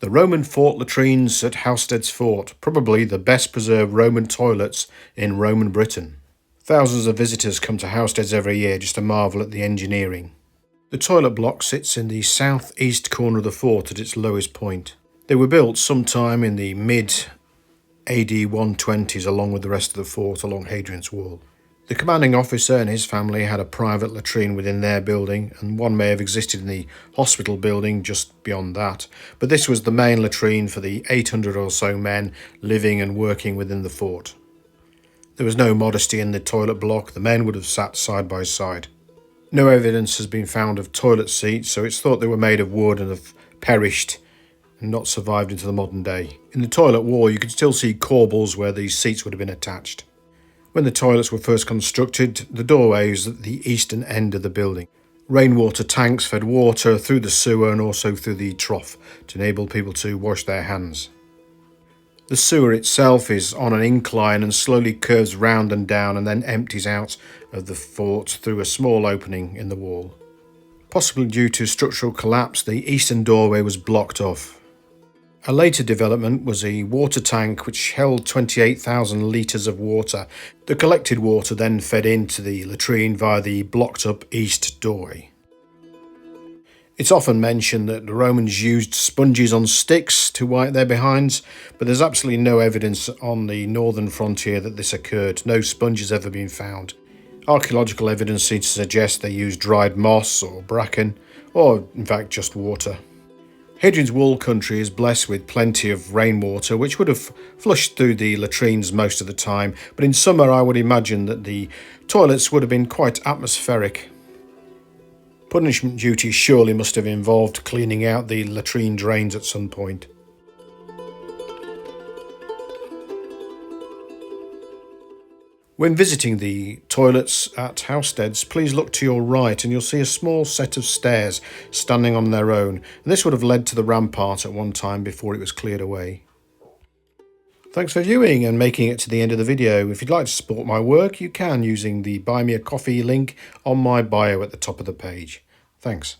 The Roman fort latrines at Housesteads Fort, probably the best preserved Roman toilets in Roman Britain. Thousands of visitors come to Housesteads every year just to marvel at the engineering. The toilet block sits in the southeast corner of the fort at its lowest point. They were built sometime in the mid AD 120s along with the rest of the fort along Hadrian's Wall. The commanding officer and his family had a private latrine within their building, and one may have existed in the hospital building just beyond that, but this was the main latrine for the 800 or so men living and working within the fort. There was no modesty in the toilet block. The men would have sat side by side. No evidence has been found of toilet seats, so it's thought they were made of wood and have perished and not survived into the modern day. In the toilet wall you could still see corbels where these seats would have been attached. When the toilets were first constructed, the doorway was at the eastern end of the building. Rainwater tanks fed water through the sewer and also through the trough to enable people to wash their hands. The sewer itself is on an incline and slowly curves round and down and then empties out of the fort through a small opening in the wall. Possibly due to structural collapse, the eastern doorway was blocked off. A later development was a water tank which held 28,000 litres of water. The collected water then fed into the latrine via the blocked up east doorway. It's often mentioned that the Romans used sponges on sticks to wipe their behinds, but there's absolutely no evidence on the northern frontier that this occurred. No sponge has ever been found. Archaeological evidence seems to suggest they used dried moss or bracken, or in fact just water. Hadrian's Wall country is blessed with plenty of rainwater, which would have flushed through the latrines most of the time, but in summer I would imagine that the toilets would have been quite atmospheric. Punishment duties surely must have involved cleaning out the latrine drains at some point. When visiting the toilets at Housesteads, please look to your right and you'll see a small set of stairs standing on their own. And this would have led to the rampart at one time before it was cleared away. Thanks for viewing and making it to the end of the video. If you'd like to support my work, you can using the Buy Me a Coffee link on my bio at the top of the page. Thanks.